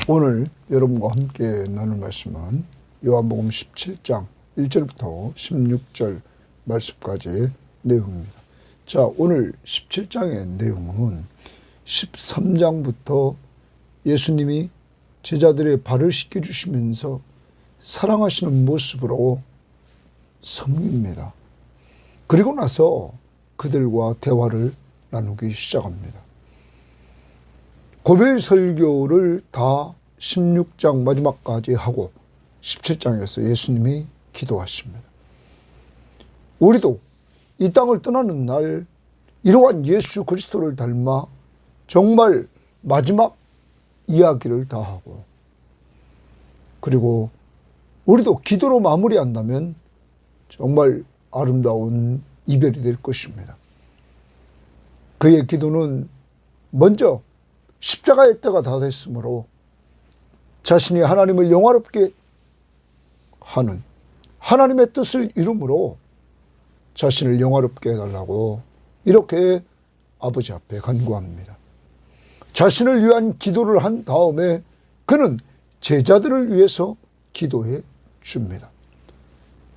오늘 여러분과 함께 나눌 말씀은 요한복음 17장 1절부터 16절 말씀까지의 내용입니다. 자, 오늘 17장의 내용은 13장부터 예수님이 제자들의 발을 씻겨주시면서 사랑하시는 모습으로 섬깁니다. 그리고 나서 그들과 대화를 나누기 시작합니다. 고별 설교를 다 16장 마지막까지 하고 17장에서 예수님이 기도하십니다. 우리도 이 땅을 떠나는 날 이러한 예수 그리스도를 닮아 정말 마지막 이야기를 다 하고, 그리고 우리도 기도로 마무리한다면 정말 아름다운 이별이 될 것입니다. 그의 기도는 먼저 십자가의 때가 다 됐으므로 자신이 하나님을 영화롭게 하는 하나님의 뜻을 이루므로 자신을 영화롭게 해달라고 이렇게 아버지 앞에 간구합니다. 자신을 위한 기도를 한 다음에 그는 제자들을 위해서 기도해 줍니다.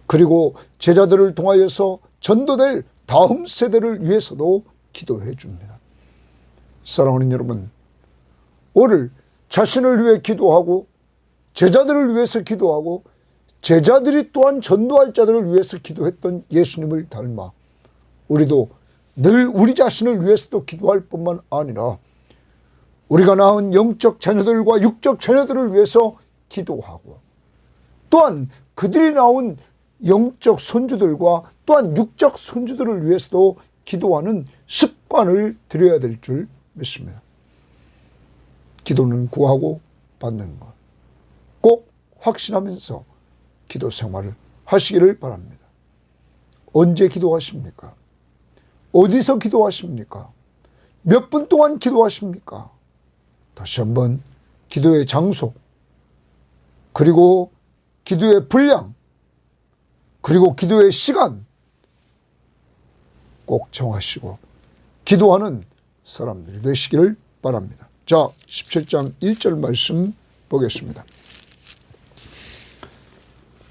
그리고 제자들을 통하여서 전도될 다음 세대를 위해서도 기도해 줍니다. 사랑하는 여러분, 오늘 자신을 위해 기도하고 제자들을 위해서 기도하고 제자들이 또한 전도할 자들을 위해서 기도했던 예수님을 닮아 우리도 늘 우리 자신을 위해서도 기도할 뿐만 아니라 우리가 낳은 영적 자녀들과 육적 자녀들을 위해서 기도하고, 또한 그들이 낳은 영적 손주들과 또한 육적 손주들을 위해서도 기도하는 습관을 들여야 될 줄 믿습니다. 기도는 구하고 받는 것, 꼭 확신하면서 기도 생활을 하시기를 바랍니다. 언제 기도하십니까? 어디서 기도하십니까? 몇 분 동안 기도하십니까? 다시 한번 기도의 장소, 그리고 기도의 분량, 그리고 기도의 시간 꼭 정하시고 기도하는 사람들이 되시기를 바랍니다. 자, 17장 1절 말씀 보겠습니다.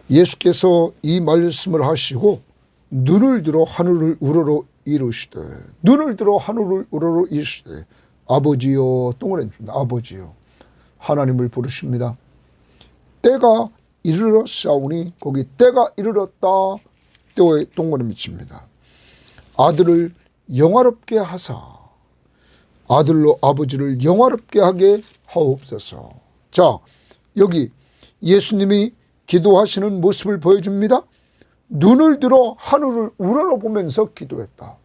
예수께서 이 말씀을 하시고 눈을 들어 하늘을 우러러 이르시되, 눈을 들어 하늘을 우러러 이르시되 아버지여, 동그라미입니다. 아버지여, 하나님을 부르십니다. 때가 이르렀사오니, 거기 때가 이르렀다, 때에 동그라미 칩니다. 아들을 영화롭게 하사 아들로 아버지를 영화롭게 하게 하옵소서. 자, 여기 예수님이 기도하시는 모습을 보여줍니다. 눈을 들어 하늘을 우러러보면서 기도했다.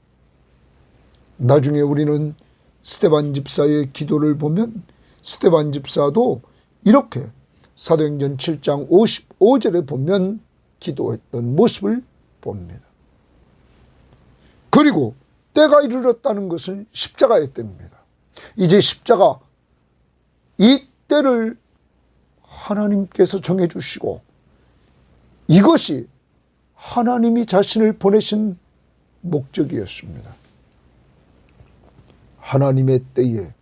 나중에 우리는 스데반 집사의 기도를 보면 스데반 집사도 이렇게 사도행전 7장 55절에 보면 기도했던 모습을 봅니다. 그리고 때가 이르렀다는 것은 십자가의 때입니다. 이제 십자가, 이 때를 하나님께서 정해주시고 이것이 하나님이 자신을 보내신 목적이었습니다. 하나님의 때에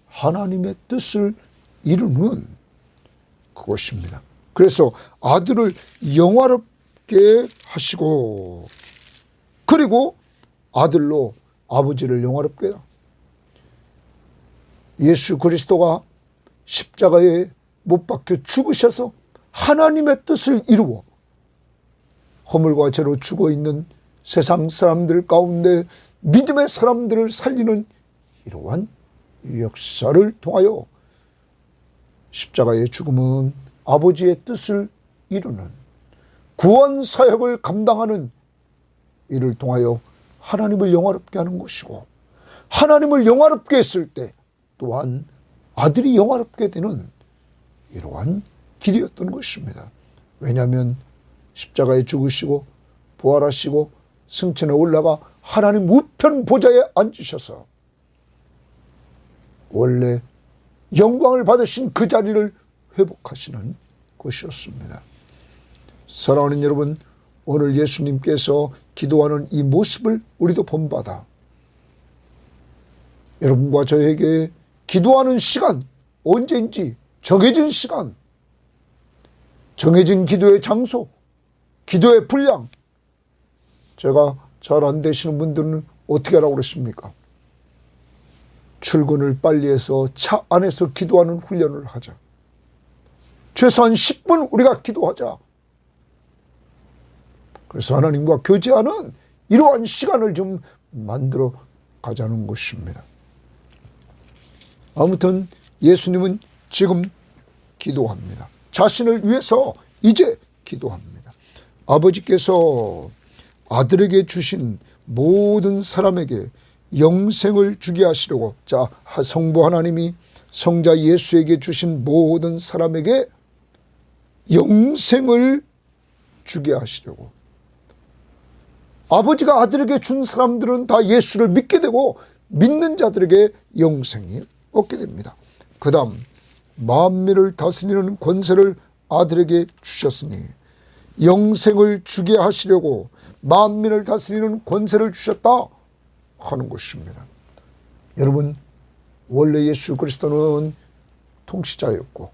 하나님의 뜻을 이루는 그것입니다. 그래서 아들을 영화롭게 하시고, 그리고 아들로 아버지를 영화롭게 해라. 예수 그리스도가 십자가에 못 박혀 죽으셔서 하나님의 뜻을 이루어 허물과 죄로 죽어있는 세상 사람들 가운데 믿음의 사람들을 살리는 이러한 역사를 통하여 십자가의 죽음은 아버지의 뜻을 이루는 구원 사역을 감당하는 이를 통하여 하나님을 영화롭게 하는 것이고, 하나님을 영화롭게 했을 때 또한 아들이 영화롭게 되는 이러한 길이었던 것입니다. 왜냐하면 십자가에 죽으시고 부활하시고 승천에 올라가 하나님 우편 보좌에 앉으셔서 원래 영광을 받으신 그 자리를 회복하시는 것이었습니다. 사랑하는 여러분, 오늘 예수님께서 기도하는 이 모습을 우리도 본받아 여러분과 저에게 기도하는 시간 언제인지 정해진 시간, 정해진 기도의 장소, 기도의 분량. 제가 잘 안 되시는 분들은 어떻게 하라고 그러십니까? 출근을 빨리 해서 차 안에서 기도하는 훈련을 하자. 최소한 10분 우리가 기도하자. 그래서 하나님과 교제하는 이러한 시간을 좀 만들어 가자는 것입니다. 아무튼 예수님은 지금 기도합니다. 자신을 위해서 이제 기도합니다. 아버지께서 아들에게 주신 모든 사람에게 영생을 주게 하시려고, 자, 성부 하나님이 성자 예수에게 주신 모든 사람에게 영생을 주게 하시려고. 아버지가 아들에게 준 사람들은 다 예수를 믿게 되고 믿는 자들에게 영생이 얻게 됩니다. 그 다음 만민을 다스리는 권세를 아들에게 주셨으니 영생을 주게 하시려고 만민을 다스리는 권세를 주셨다 하는 것입니다. 여러분, 원래 예수 그리스도는 통치자였고,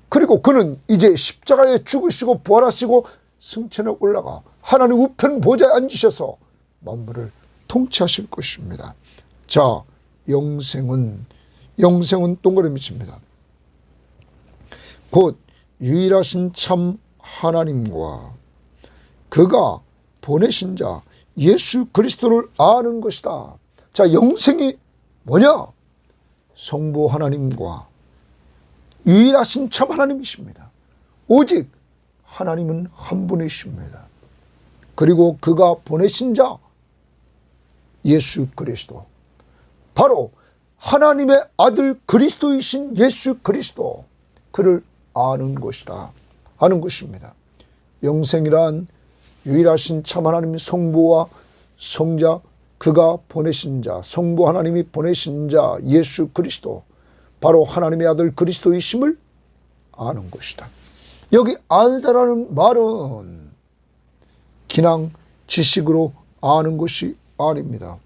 그리고 그는 이제 십자가에 죽으시고 부활하시고 승천에 올라가 하나님 우편 보좌에 앉으셔서 만물을 통치하실 것입니다. 자, 영생은 동그라미칩니다. 곧 유일하신 참 하나님과 그가 보내신 자 예수 그리스도를 아는 것이다. 자, 영생이 뭐냐? 성부 하나님과 유일하신 참 하나님이십니다. 오직 하나님은 한 분이십니다. 그리고 그가 보내신 자 예수 그리스도, 바로 하나님의 아들 그리스도이신 예수 그리스도, 그를 아는 것이다 하는 것입니다. 영생이란 유일하신 참 하나님 성부와 성자, 그가 보내신 자, 성부 하나님이 보내신 자 예수 그리스도, 바로 하나님의 아들 그리스도이심을 아는 것이다. 여기 알다라는 말은 그냥 지식으로 아는 것이 아닙니다.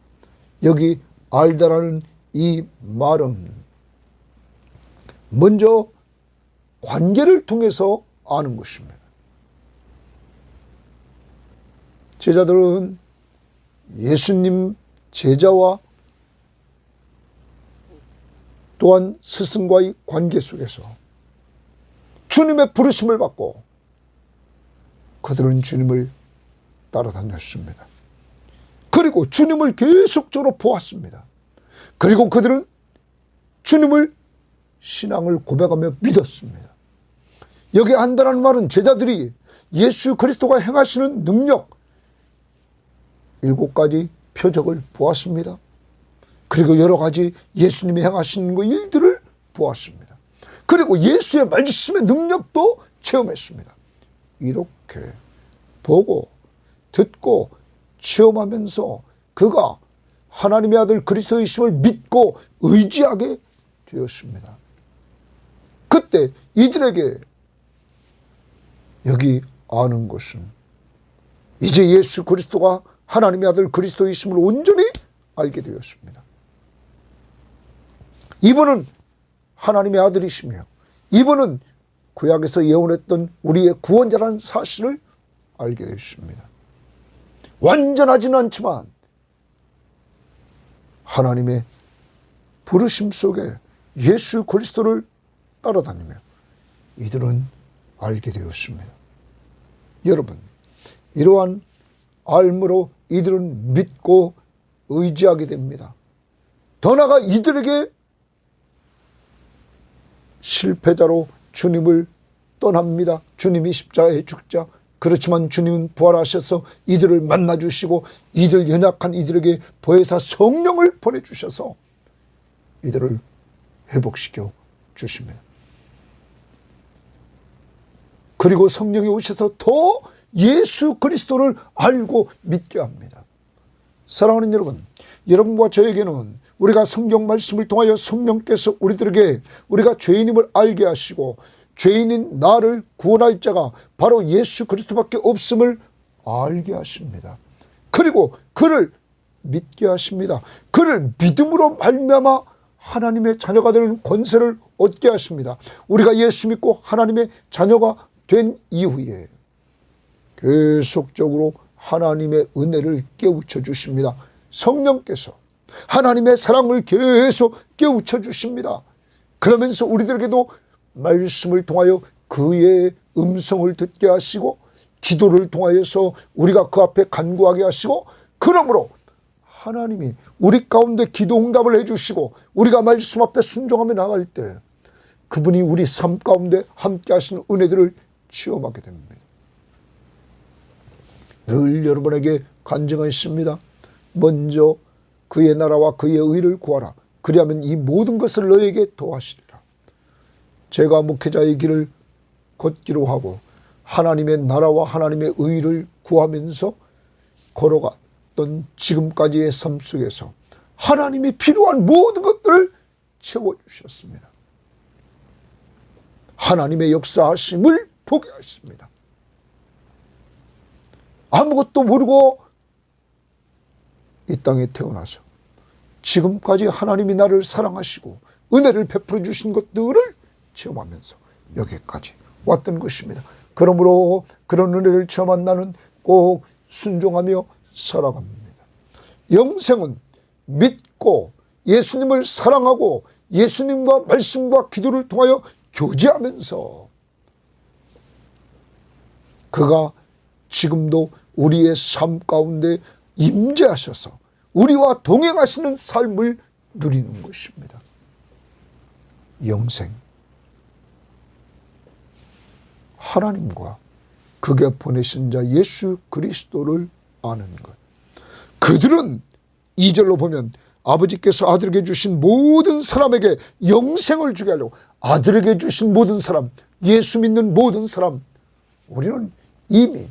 여기 알다라는 이 말은 먼저 관계를 통해서 아는 것입니다. 제자들은 예수님 제자와 또한 스승과의 관계 속에서 주님의 부르심을 받고 그들은 주님을 따라다녔습니다. 그리고 주님을 계속적으로 보았습니다. 그리고 그들은 주님을 신앙을 고백하며 믿었습니다. 여기 안다라는 말은 제자들이 예수 그리스도가 행하시는 능력 7가지 표적을 보았습니다. 그리고 여러 가지 예수님이 행하시는 그 일들을 보았습니다. 그리고 예수의 말씀의 능력도 체험했습니다. 이렇게 보고 듣고 체험하면서 그가 하나님의 아들 그리스도이심을 믿고 의지하게 되었습니다. 그때 이들에게 여기 아는 것은 이제 예수 그리스도가 하나님의 아들 그리스도이심을 온전히 알게 되었습니다. 이분은 하나님의 아들이시며 이분은 구약에서 예언했던 우리의 구원자라는 사실을 알게 되었습니다. 완전하지는 않지만 하나님의 부르심 속에 예수 그리스도를 따라다니며 이들은 알게 되었습니다. 여러분, 이러한 알므로 이들은 믿고 의지하게 됩니다. 더 나아가 이들에게 실패자로 주님을 떠납니다. 주님이 십자가에 죽자. 그렇지만 주님은 부활하셔서 이들을 만나주시고 이들 연약한 이들에게 보혜사 성령을 보내주셔서 이들을 회복시켜 주십니다. 그리고 성령이 오셔서 더 예수 그리스도를 알고 믿게 합니다. 사랑하는 여러분, 여러분과 저에게는 우리가 성경 말씀을 통하여 성령께서 우리들에게 우리가 죄인임을 알게 하시고 죄인인 나를 구원할 자가 바로 예수 그리스도밖에 없음을 알게 하십니다. 그리고 그를 믿게 하십니다. 그를 믿음으로 말미암아 하나님의 자녀가 되는 권세를 얻게 하십니다. 우리가 예수 믿고 하나님의 자녀가 된 이후에 계속적으로 하나님의 은혜를 깨우쳐 주십니다. 성령께서 하나님의 사랑을 계속 깨우쳐 주십니다. 그러면서 우리들에게도 말씀을 통하여 그의 음성을 듣게 하시고 기도를 통하여서 우리가 그 앞에 간구하게 하시고, 그러므로 하나님이 우리 가운데 기도 응답을 해주시고 우리가 말씀 앞에 순종하며 나갈 때 그분이 우리 삶 가운데 함께 하시는 은혜들을 체험하게 됩니다. 늘 여러분에게 간증하십니다. 먼저 그의 나라와 그의 의를 구하라. 그리하면 이 모든 것을 너에게 더하시리라. 제가 목회자의 길을 걷기로 하고 하나님의 나라와 하나님의 의를 구하면서 걸어갔던 지금까지의 삶 속에서 하나님이 필요한 모든 것들을 채워주셨습니다. 하나님의 역사하심을 보게 하십니다. 아무것도 모르고 이 땅에 태어나서 지금까지 하나님이 나를 사랑하시고 은혜를 베풀어 주신 것들을 체험하면서 여기까지 왔던 것입니다. 그러므로 그런 은혜를 체험한 나는 꼭 순종하며 살아갑니다. 영생은 믿고 예수님을 사랑하고 예수님과 말씀과 기도를 통하여 교제하면서 그가 지금도 우리의 삶 가운데 임재하셔서 우리와 동행하시는 삶을 누리는 것입니다. 영생, 하나님과 그가 보내신 자 예수 그리스도를 아는 것. 그들은 2절로 보면 아버지께서 아들에게 주신 모든 사람에게 영생을 주게 하려고, 아들에게 주신 모든 사람, 예수 믿는 모든 사람, 우리는 이미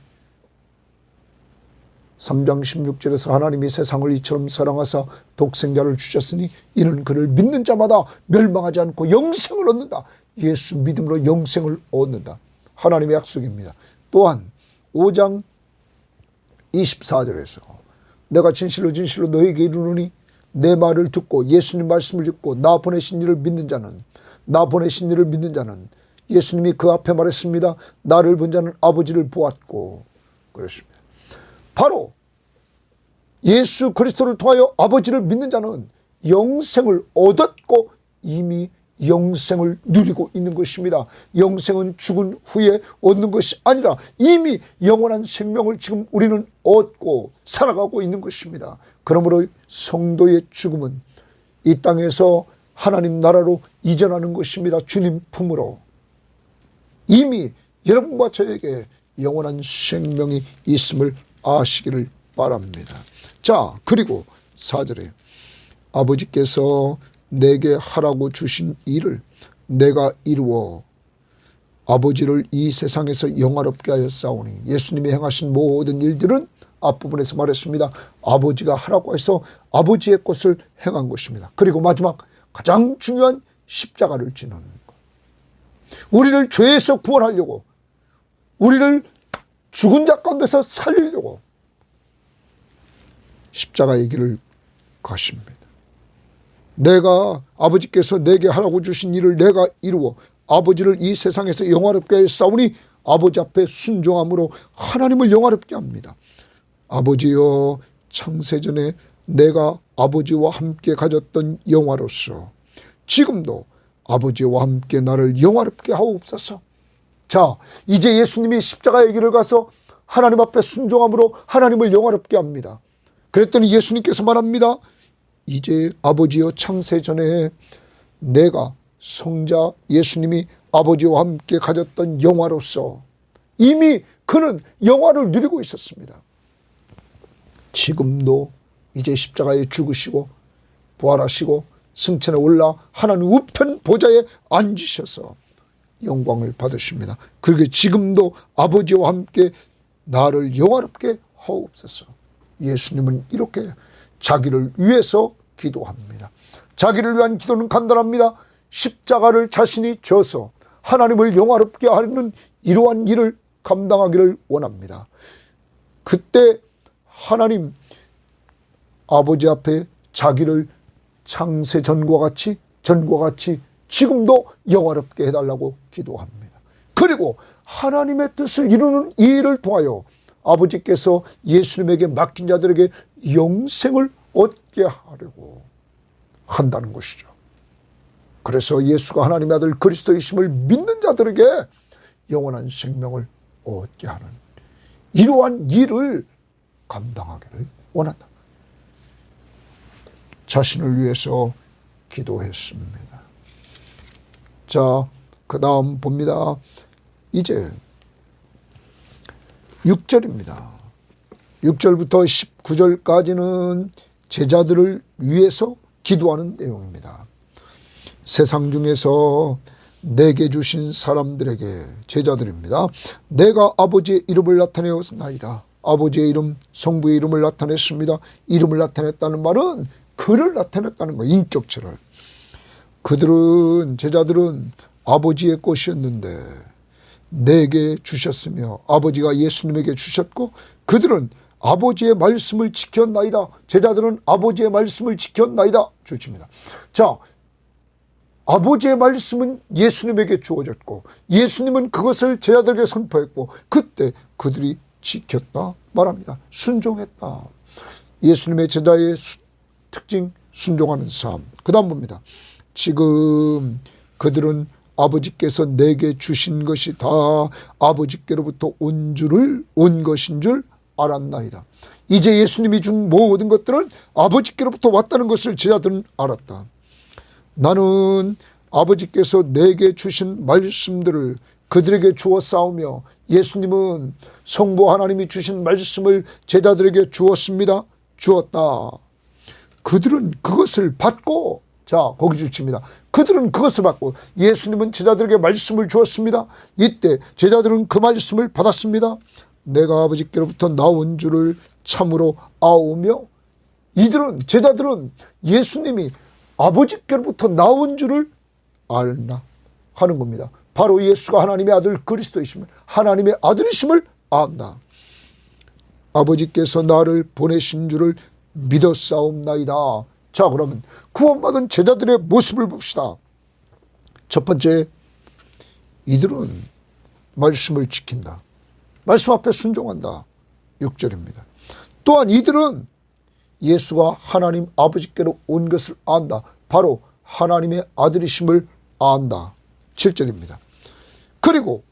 3장 16절에서 하나님이 세상을 이처럼 사랑하사 독생자를 주셨으니 이는 그를 믿는 자마다 멸망하지 않고 영생을 얻는다. 예수 믿음으로 영생을 얻는다. 하나님의 약속입니다. 또한 5장 24절에서 내가 진실로 진실로 너에게 이르노니 내 말을 듣고 예수님 말씀을 듣고 나 보내신 이를 믿는 자는, 나 보내신 이를 믿는 자는, 예수님이 그 앞에 말했습니다. 나를 본 자는 아버지를 보았고, 그렇습니다. 바로 예수 그리스도를 통하여 아버지를 믿는 자는 영생을 얻었고 이미 영생을 누리고 있는 것입니다. 영생은 죽은 후에 얻는 것이 아니라 이미 영원한 생명을 지금 우리는 얻고 살아가고 있는 것입니다. 그러므로 성도의 죽음은 이 땅에서 하나님 나라로 이전하는 것입니다. 주님 품으로. 이미 여러분과 저에게 영원한 생명이 있음을 아시기를 바랍니다. 자, 그리고 4절에 아버지께서 내게 하라고 주신 일을 내가 이루어 아버지를 이 세상에서 영화롭게 하였사오니, 예수님이 행하신 모든 일들은 앞부분에서 말했습니다. 아버지가 하라고 해서 아버지의 것을 행한 것입니다. 그리고 마지막 가장 중요한 십자가를 지는 것. 우리를 죄에서 구원하려고, 우리를 죽은 자 가운데서 살리려고 십자가의 길을 가십니다. 내가 아버지께서 내게 하라고 주신 일을 내가 이루어 아버지를 이 세상에서 영화롭게 하였사오니, 아버지 앞에 순종함으로 하나님을 영화롭게 합니다. 아버지여, 창세전에 내가 아버지와 함께 가졌던 영화로서 지금도 아버지와 함께 나를 영화롭게 하옵소서. 자, 이제 예수님이 십자가의 길을 가서 하나님 앞에 순종함으로 하나님을 영화롭게 합니다. 그랬더니 예수님께서 말합니다. 이제 아버지여, 창세전에 내가 성자 예수님이 아버지와 함께 가졌던 영화로서 이미 그는 영화를 누리고 있었습니다. 지금도 이제 십자가에 죽으시고 부활하시고 승천에 올라 하나님 우편 보좌에 앉으셔서 영광을 받으십니다. 그렇게 지금도 아버지와 함께 나를 영화롭게 하옵소서. 예수님은 이렇게 자기를 위해서 기도합니다. 자기를 위한 기도는 간단합니다. 십자가를 자신이 져서 하나님을 영화롭게 하는 이러한 일을 감당하기를 원합니다. 그때 하나님 아버지 앞에 자기를 창세 전과 같이 지금도 영화롭게 해달라고 기도합니다. 그리고 하나님의 뜻을 이루는 이 일을 통하여 아버지께서 예수님에게 맡긴 자들에게 영생을 얻게 하려고 한다는 것이죠. 그래서 예수가 하나님의 아들 그리스도이심을 믿는 자들에게 영원한 생명을 얻게 하는 이러한 일을 감당하기를 원한다. 자신을 위해서 기도했습니다. 자, 그 다음 봅니다. 이제 6절입니다. 6절부터 19절까지는 제자들을 위해서 기도하는 내용입니다. 세상 중에서 내게 주신 사람들에게, 제자들입니다. 내가 아버지의 이름을 나타내었나이다. 아버지의 이름, 성부의 이름을 나타냈습니다. 이름을 나타냈다는 말은 그를 나타냈다는 거예요. 인격체를. 그들은, 제자들은 아버지의 것이었는데 내게 주셨으며 아버지가 예수님에게 주셨고 그들은 아버지의 말씀을 지켰나이다. 제자들은 아버지의 말씀을 지켰나이다. 주십니다. 자, 아버지의 말씀은 예수님에게 주어졌고 예수님은 그것을 제자들에게 선포했고 그때 그들이 지켰다 말합니다. 순종했다. 예수님의 제자의 특징, 순종하는 삶. 그 다음 봅니다. 지금 그들은 아버지께서 내게 주신 것이 다 아버지께로부터 온 것인 줄 알았나이다. 이제 예수님이 준 모든 것들은 아버지께로부터 왔다는 것을 제자들은 알았다. 나는 아버지께서 내게 주신 말씀들을 그들에게 주었사오며 예수님은 성부 하나님이 주신 말씀을 제자들에게 주었습니다. 주었다. 그들은 그것을 받고, 자, 거기 주칩니다. 그들은 그것을 받고 예수님은 제자들에게 말씀을 주었습니다. 이때 제자들은 그 말씀을 받았습니다. 내가 아버지께로부터 나온 줄을 참으로 아오며, 이들은, 제자들은 예수님이 아버지께로부터 나온 줄을 알나 하는 겁니다. 바로 예수가 하나님의 아들 그리스도이심을, 하나님의 아들이심을 안다. 아버지께서 나를 보내신 줄을 믿었사옵나이다. 자, 그러면 구원받은 제자들의 모습을 봅시다. 첫 번째, 이들은 말씀을 지킨다. 말씀 앞에 순종한다. 6절입니다. 또한 이들은 예수가 하나님 아버지께로 온 것을 안다. 바로 하나님의 아들이심을 안다. 7절입니다. 그리고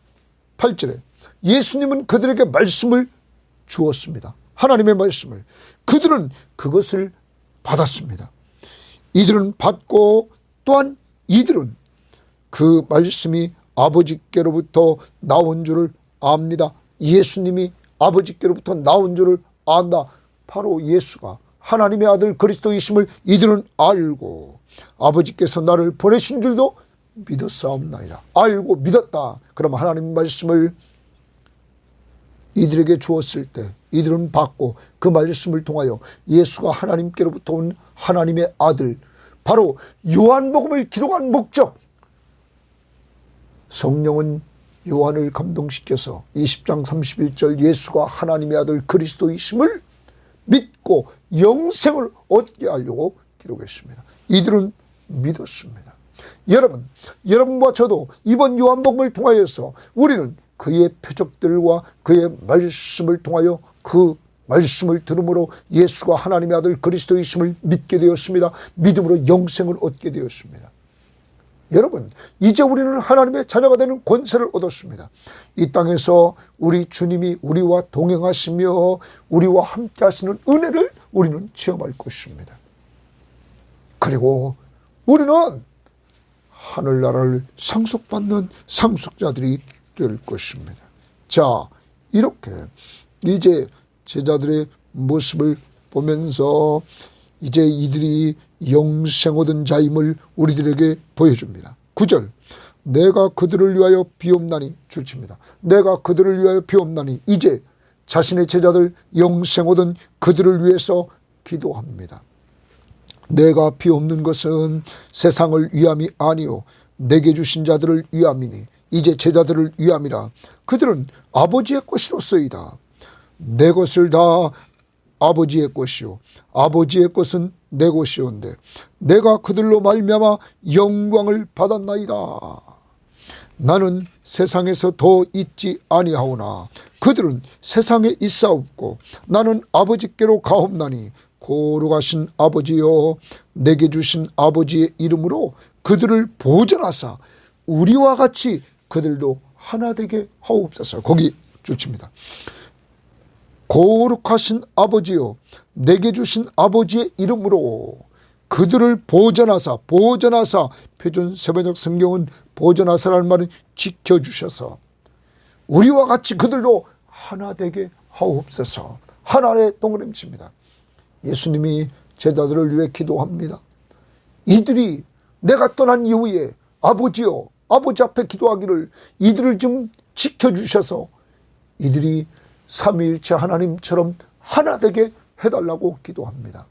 8절에 예수님은 그들에게 말씀을 주었습니다. 하나님의 말씀을. 그들은 그것을 받았습니다. 이들은 받고 또한 이들은 그 말씀이 아버지께로부터 나온 줄을 압니다. 예수님이 아버지께로부터 나온 줄을 안다. 바로 예수가 하나님의 아들 그리스도이심을 이들은 알고 아버지께서 나를 보내신 줄도 믿었사옵나이다. 알고 믿었다. 그럼 하나님 말씀을 이들에게 주었을 때 이들은 받고 그 말씀을 통하여 예수가 하나님께로부터 온 하나님의 아들, 바로 요한복음을 기록한 목적, 성령은 요한을 감동시켜서 20장 31절 예수가 하나님의 아들 그리스도이심을 믿고 영생을 얻게 하려고 기록했습니다. 이들은 믿었습니다. 여러분과 저도 이번 요한복음을 통하여서 우리는 그의 표적들과 그의 말씀을 통하여 그 말씀을 들음으로 예수가 하나님의 아들 그리스도이심을 믿게 되었습니다. 믿음으로 영생을 얻게 되었습니다. 여러분, 이제 우리는 하나님의 자녀가 되는 권세를 얻었습니다. 이 땅에서 우리 주님이 우리와 동행하시며 우리와 함께 하시는 은혜를 우리는 체험할 것입니다. 그리고 우리는 하늘나라를 상속받는 상속자들이 될 것입니다. 자, 이렇게 이제 제자들의 모습을 보면서 이제 이들이 영생 얻은 자임을 우리들에게 보여줍니다. 9절, 내가 그들을 위하여 비옵나니, 줄칩니다. 내가 그들을 위하여 비옵나니, 이제 자신의 제자들 영생 얻은 그들을 위해서 기도합니다. 내가 비옵는 것은 세상을 위함이 아니요 내게 주신 자들을 위함이니 이제 제자들을 위함이라. 그들은 아버지의 것이로소이다. 내 것을 다 아버지의 것이요 아버지의 것은 내 것이온데 내가 그들로 말미암아 영광을 받았나이다. 나는 세상에서 더 있지 아니하오나 그들은 세상에 있사옵고 나는 아버지께로 가옵나니 거룩하신 아버지여 내게 주신 아버지의 이름으로 그들을 보존하사 우리와 같이 그들도 하나 되게 하옵소서. 거기 주칩니다. 거룩하신 아버지여 내게 주신 아버지의 이름으로 그들을 보존하사, 표준 세번역 성경은 보존하사라는 말은 지켜주셔서 우리와 같이 그들도 하나 되게 하옵소서. 하나의 동그림치입니다. 예수님이 제자들을 위해 기도합니다. 이들이 내가 떠난 이후에 아버지여, 아버지 앞에 기도하기를 이들을 좀 지켜주셔서 이들이 삼위일체 하나님처럼 하나 되게 해달라고 기도합니다.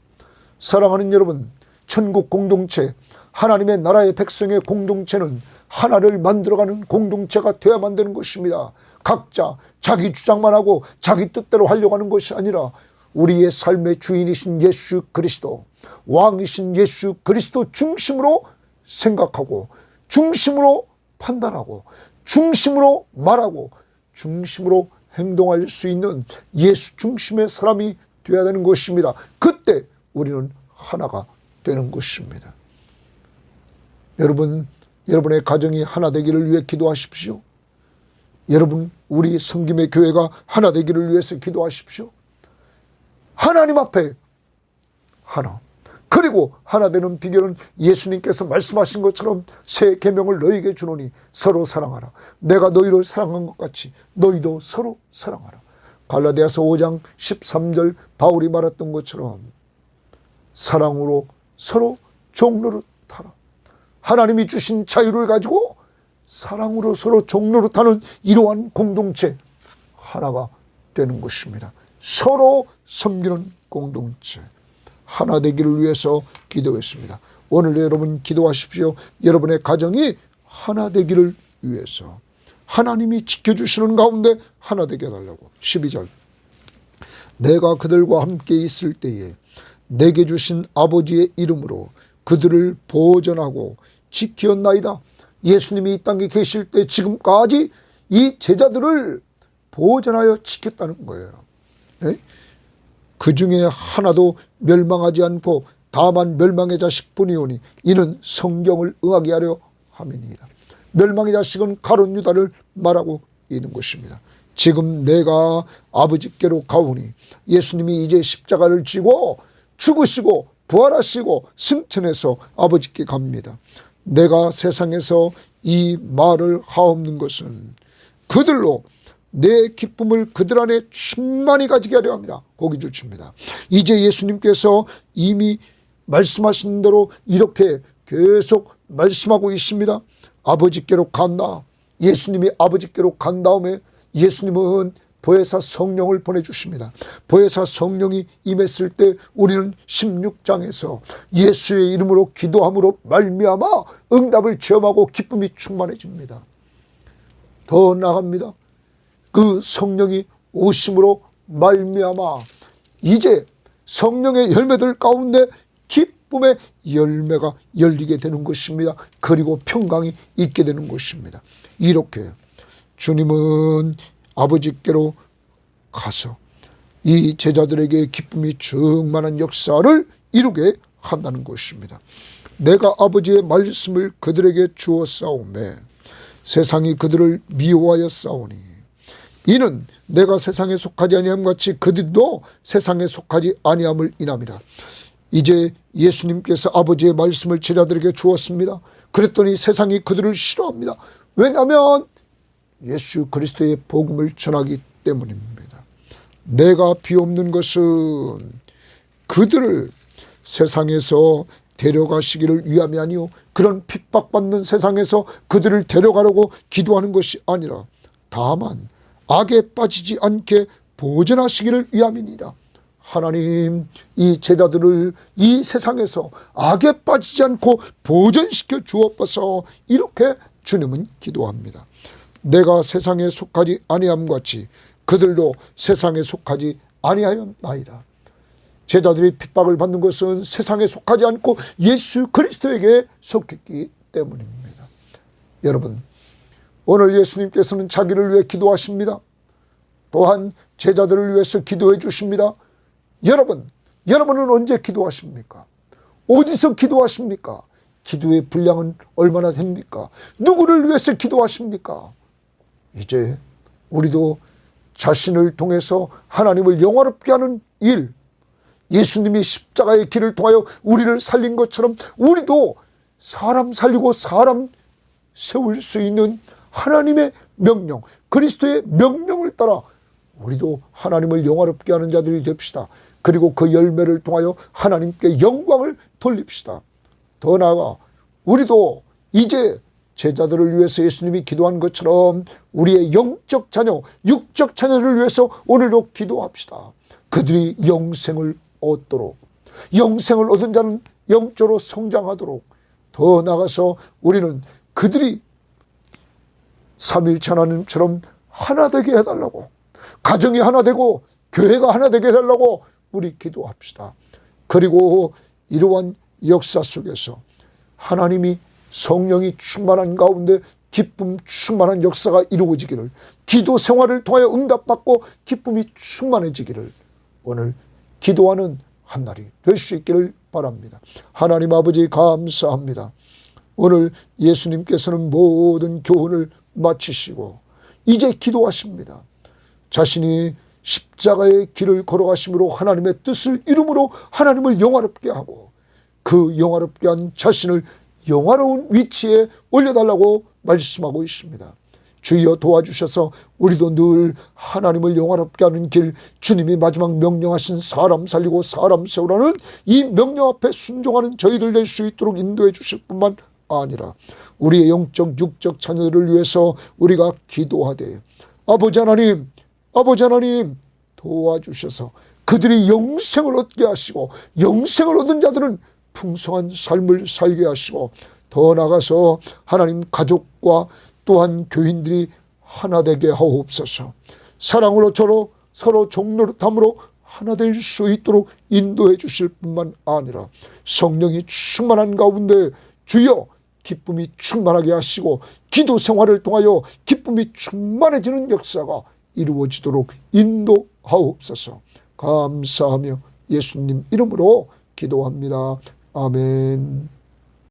사랑하는 여러분, 천국 공동체, 하나님의 나라의 백성의 공동체는 하나를 만들어가는 공동체가 되어야만 되는 것입니다. 각자 자기 주장만 하고 자기 뜻대로 하려고 하는 것이 아니라 우리의 삶의 주인이신 예수 그리스도, 왕이신 예수 그리스도 중심으로 생각하고 중심으로 판단하고 중심으로 말하고 중심으로 행동할 수 있는 예수 중심의 사람이 되어야 되는 것입니다. 그때 우리는 하나가 되는 것입니다. 여러분, 여러분의 가정이 하나 되기를 위해 기도하십시오. 여러분, 우리 성김의 교회가 하나 되기를 위해서 기도하십시오. 하나님 앞에 하나. 그리고 하나 되는 비결은 예수님께서 말씀하신 것처럼 새 계명을 너희에게 주노니 서로 사랑하라. 내가 너희를 사랑한 것 같이 너희도 서로 사랑하라. 갈라디아서 5장 13절 바울이 말했던 것처럼 사랑으로 서로 종노릇하라. 하나님이 주신 자유를 가지고 사랑으로 서로 종노릇하는 이러한 공동체 하나가 되는 것입니다. 서로 섬기는 공동체 하나 되기를 위해서 기도했습니다. 오늘 여러분 기도하십시오. 여러분의 가정이 하나 되기를 위해서 하나님이 지켜주시는 가운데 하나 되게 해달라고. 12절 내가 그들과 함께 있을 때에 내게 주신 아버지의 이름으로 그들을 보존하고 지키었나이다. 예수님이 이 땅에 계실 때 지금까지 이 제자들을 보존하여 지켰다는 거예요. 네? 그 중에 하나도 멸망하지 않고 다만 멸망의 자식뿐이오니 이는 성경을 응하게 하려 함이니이다. 멸망의 자식은 가룟 유다를 말하고 있는 것입니다. 지금 내가 아버지께로 가오니 예수님이 이제 십자가를 지고 죽으시고 부활하시고 승천해서 아버지께 갑니다. 내가 세상에서 이 말을 하옵는 것은 그들로 내 기쁨을 그들 안에 충만히 가지게 하려 합니다. 고기 줄칩니다. 이제 예수님께서 이미 말씀하신 대로 이렇게 계속 말씀하고 있습니다. 아버지께로 간다. 예수님이 아버지께로 간 다음에 예수님은 보혜사 성령을 보내주십니다. 보혜사 성령이 임했을 때 우리는 16장에서 예수의 이름으로 기도함으로 말미암아 응답을 체험하고 기쁨이 충만해집니다. 더 나아갑니다. 그 성령이 오심으로 말미암아 이제 성령의 열매들 가운데 기쁨의 열매가 열리게 되는 것입니다. 그리고 평강이 있게 되는 것입니다. 이렇게 주님은 아버지께로 가서 이 제자들에게 기쁨이 충만한 역사를 이루게 한다는 것입니다. 내가 아버지의 말씀을 그들에게 주었사오매 세상이 그들을 미워하여 싸우니 이는 내가 세상에 속하지 아니함 같이 그들도 세상에 속하지 아니함을 인함이라. 이제 예수님께서 아버지의 말씀을 제자들에게 주었습니다. 그랬더니 세상이 그들을 싫어합니다. 왜냐하면 예수 그리스도의 복음을 전하기 때문입니다. 내가 비옵는 것은 그들을 세상에서 데려가시기를 위함이 아니요 그런 핍박받는 세상에서 그들을 데려가려고 기도하는 것이 아니라 다만 악에 빠지지 않게 보존하시기를 위함이니이다. 하나님 이 제자들을 이 세상에서 악에 빠지지 않고 보존시켜 주옵소서. 이렇게 주님은 기도합니다. 내가 세상에 속하지 아니함 같이 그들도 세상에 속하지 아니하였나이다. 제자들이 핍박을 받는 것은 세상에 속하지 않고 예수 그리스도에게 속했기 때문입니다. 여러분, 오늘 예수님께서는 자기를 위해 기도하십니다. 또한 제자들을 위해서 기도해 주십니다. 여러분은 언제 기도하십니까? 어디서 기도하십니까? 기도의 분량은 얼마나 됩니까? 누구를 위해서 기도하십니까? 이제 우리도 자신을 통해서 하나님을 영화롭게 하는 일, 예수님이 십자가의 길을 통하여 우리를 살린 것처럼 우리도 사람 살리고 사람 세울 수 있는 하나님의 명령, 그리스도의 명령을 따라 우리도 하나님을 영화롭게 하는 자들이 됩시다. 그리고 그 열매를 통하여 하나님께 영광을 돌립시다. 더 나아가 우리도 이제 제자들을 위해서 예수님이 기도한 것처럼 우리의 영적 자녀, 육적 자녀를 위해서 오늘도 기도합시다. 그들이 영생을 얻도록, 영생을 얻은 자는 영적으로 성장하도록, 더 나아가서 우리는 그들이 삼위일체 하나님처럼 하나 되게 해달라고, 가정이 하나 되고 교회가 하나 되게 해달라고 우리 기도합시다. 그리고 이러한 역사 속에서 하나님이 성령이 충만한 가운데 기쁨 충만한 역사가 이루어지기를, 기도 생활을 통하여 응답받고 기쁨이 충만해지기를 오늘 기도하는 한날이 될 수 있기를 바랍니다. 하나님 아버지 감사합니다. 오늘 예수님께서는 모든 교훈을 마치시고 이제 기도하십니다. 자신이 십자가의 길을 걸어가심으로 하나님의 뜻을 이루므로 하나님을 영화롭게 하고 그 영화롭게 한 자신을 영화로운 위치에 올려달라고 말씀하고 있습니다. 주여 도와주셔서 우리도 늘 하나님을 영화롭게 하는 길, 주님이 마지막 명령하신 사람 살리고 사람 세우라는 이 명령 앞에 순종하는 저희들 될 수 있도록 인도해 주실 뿐만 아니라 우리의 영적 육적 자녀들을 위해서 우리가 기도하되 아버지 하나님 도와주셔서 그들이 영생을 얻게 하시고 영생을 얻은 자들은 풍성한 삶을 살게 하시고 더 나아가서 하나님 가족과 또한 교인들이 하나 되게 하옵소서. 사랑으로 서로 종노릇함으로 하나 될 수 있도록 인도해 주실 뿐만 아니라 성령이 충만한 가운데 주여 기쁨이 충만하게 하시고 기도 생활을 통하여 기쁨이 충만해지는 역사가 이루어지도록 인도하옵소서. 감사하며 예수님 이름으로 기도합니다. 아멘.